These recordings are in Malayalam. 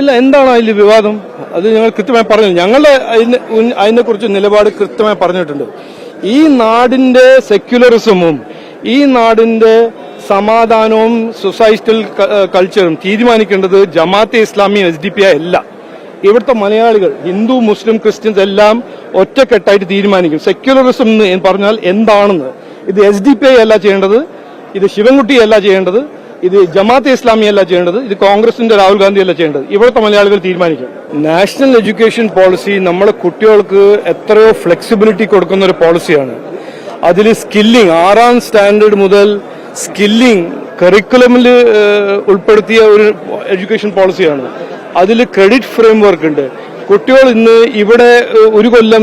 ഇല്ല, എന്താണ് അതിൽ വിവാദം? അത് ഞങ്ങൾ കൃത്യമായി പറഞ്ഞു. ഞങ്ങളുടെ അതിനെക്കുറിച്ച് നിലപാട് കൃത്യമായി പറഞ്ഞിട്ടുണ്ട്. ഈ നാടിന്റെ സെക്യുലറിസമും ഈ നാടിന്റെ സമാധാനവും സൊസൈറ്റൽ കൾച്ചറും തീരുമാനിക്കേണ്ടത് ജമാഅത്തെ ഇസ്ലാമി SDP അല്ല. ഇവിടുത്തെ മലയാളികൾ, ഹിന്ദു മുസ്ലിം ക്രിസ്ത്യൻസ് എല്ലാം ഒറ്റക്കെട്ടായിട്ട് തീരുമാനിക്കും സെക്യുലറിസം എന്ന് പറഞ്ഞാൽ എന്താണെന്ന്. ഇത് SDP അല്ല ചെയ്യേണ്ടത്, ഇത് ശിവൻകുട്ടി അല്ല ചെയ്യേണ്ടത്, ഇത് ജമാഅത്തെ ഇസ്ലാമി അല്ല ചെയ്യേണ്ടത്, ഇത് കോൺഗ്രസിന്റെ രാഹുൽ ഗാന്ധി അല്ല ചെയ്യേണ്ടത്. ഇവിടുത്തെ മലയാളികൾ തീരുമാനിക്കും. നാഷണൽ എഡ്യൂക്കേഷൻ പോളിസി നമ്മളെ കുട്ടികൾക്ക് എത്രയോ ഫ്ലെക്സിബിലിറ്റി കൊടുക്കുന്ന ഒരു പോളിസിയാണ്. അതിൽ സ്കില്ലിംഗ് 6ാം സ്റ്റാൻഡേർഡ് മുതൽ സ്കില്ലിംഗ് കരിക്കുലമിൽ ഉൾപ്പെടുത്തിയ ഒരു എഡ്യൂക്കേഷൻ പോളിസിയാണ്. അതിൽ ക്രെഡിറ്റ് ഫ്രെയിംവർക്ക് ഉണ്ട്. കുട്ടികൾ ഇന്ന് ഇവിടെ ഒരു കൊല്ലം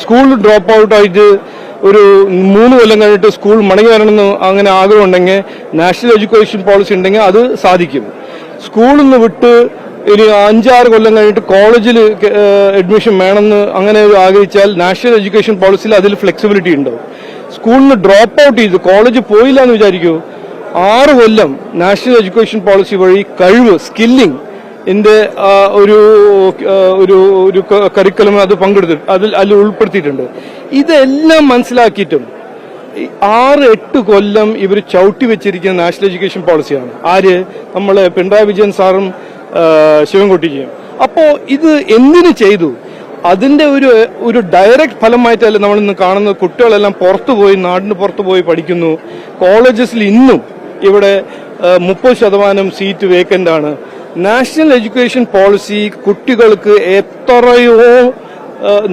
സ്കൂൾ ഡ്രോപ്പ് ഔട്ട് ആയിട്ട് ഒരു 3 കൊല്ലം കഴിഞ്ഞിട്ട് സ്കൂൾ മടങ്ങി വരണമെന്ന് അങ്ങനെ ആഗ്രഹമുണ്ടെങ്കിൽ നാഷണൽ എഡ്യൂക്കേഷൻ പോളിസി ഉണ്ടെങ്കിൽ അത് സാധിക്കും. സ്കൂളിൽ നിന്ന് വിട്ട് ഒരു 5-6 കൊല്ലം കഴിഞ്ഞിട്ട് കോളേജിൽ അഡ്മിഷൻ വേണമെന്ന് അങ്ങനെ ആഗ്രഹിച്ചാൽ നാഷണൽ എഡ്യൂക്കേഷൻ പോളിസിയിൽ അതിൽ ഫ്ലെക്സിബിലിറ്റി ഉണ്ടാവും. സ്കൂളിൽ നിന്ന് ഡ്രോപ്പ് ഔട്ട് ചെയ്ത് കോളേജ് പോയില്ല എന്ന് വിചാരിക്കൂ, 6 കൊല്ലം നാഷണൽ എഡ്യൂക്കേഷൻ പോളിസി വഴി കഴിവ് സ്കില്ലിംഗ് ഒരു കരിക്കുലം അത് പങ്കെടുത്തിട്ട് അതിൽ ഉൾപ്പെടുത്തിയിട്ടുണ്ട്. ഇതെല്ലാം മനസ്സിലാക്കിയിട്ടും 6-8 കൊല്ലം ഇവർ ചവിട്ടി വെച്ചിരിക്കുന്ന നാഷണൽ എഡ്യൂക്കേഷൻ പോളിസിയാണ്. ആര്? നമ്മളെ പിണറായി വിജയൻ സാറും ശിവൻകുട്ടിജിയും. അപ്പോ ഇത് എന്തിനു ചെയ്തു? അതിന്റെ ഒരു ഡയറക്റ്റ് ഫലമായിട്ടല്ല നമ്മളിന്ന് കാണുന്നത്. കുട്ടികളെല്ലാം പുറത്തുപോയി, നാടിന് പുറത്തുപോയി പഠിക്കുന്നു. കോളേജസിൽ ഇന്നും ഇവിടെ 30% സീറ്റ് വേക്കന്റ് ആണ്. നാഷണൽ എഡ്യൂക്കേഷൻ പോളിസി കുട്ടികൾക്ക് എത്രയോ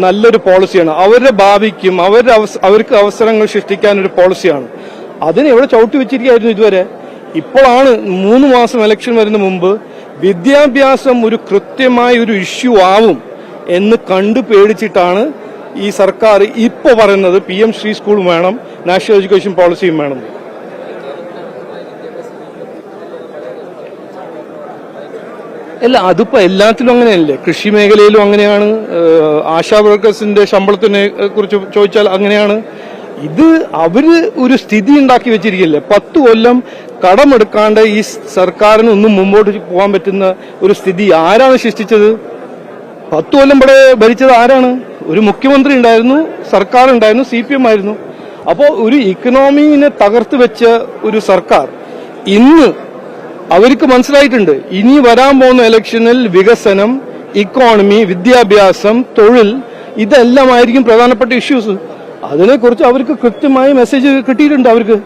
നല്ലൊരു പോളിസിയാണ്. അവരുടെ ഭാവിക്കും അവർക്ക് അവസരങ്ങൾ സൃഷ്ടിക്കാൻ ഒരു പോളിസിയാണ്. അതിന് എവിടെ ചവിട്ടി വെച്ചിരിക്കുകയായിരുന്നു ഇതുവരെ. ഇപ്പോഴാണ് 3 മാസം ഇലക്ഷൻ വരുന്ന മുമ്പ് വിദ്യാഭ്യാസം ഒരു കൃത്യമായ ഒരു ഇഷ്യൂ ആവും എന്ന് കണ്ടു പേടിച്ചിട്ടാണ് ഈ സർക്കാർ ഇപ്പോ പറയുന്നത് PM ശ്രീ സ്കൂളും വേണം, നാഷണൽ എഡ്യൂക്കേഷൻ പോളിസിയും വേണം. അല്ല, അതിപ്പോ എല്ലാത്തിലും അങ്ങനെയല്ലേ. കൃഷി മേഖലയിലും അങ്ങനെയാണ്. ആശാ വർക്കേഴ്സിന്റെ ശമ്പളത്തിനെ കുറിച്ച് ചോദിച്ചാൽ അങ്ങനെയാണ്. ഇത് അവര് ഒരു സ്ഥിതി ഉണ്ടാക്കി വെച്ചിരിക്കില്ലേ. 10 കൊല്ലം കടമെടുക്കാണ്ട് ഈ സർക്കാരിന് ഒന്നും മുമ്പോട്ട് പോകാൻ പറ്റുന്ന ഒരു സ്ഥിതി ആരാണ് സൃഷ്ടിച്ചത്? 10 കൊല്ലം ഇവിടെ ഭരിച്ചത് ആരാണ്? ഒരു മുഖ്യമന്ത്രി ഉണ്ടായിരുന്നു, സർക്കാർ ഉണ്ടായിരുന്നു, CPM ആയിരുന്നു. അപ്പോ ഒരു ഇക്കണോമിനെ തകർത്ത് വെച്ച ഒരു സർക്കാർ ഇന്ന് അവർക്ക് മനസ്സിലായിട്ടുണ്ട് ഇനി വരാൻ പോകുന്ന ഇലക്ഷനിൽ വികസനം, ഇക്കോണമി, വിദ്യാഭ്യാസം, തൊഴിൽ ഇതെല്ലാമായിരിക്കും പ്രധാനപ്പെട്ട ഇഷ്യൂസ്. അതിനെക്കുറിച്ച് അവർക്ക് കൃത്യമായ മെസ്സേജ് കിട്ടിയിട്ടുണ്ട് അവർക്ക്.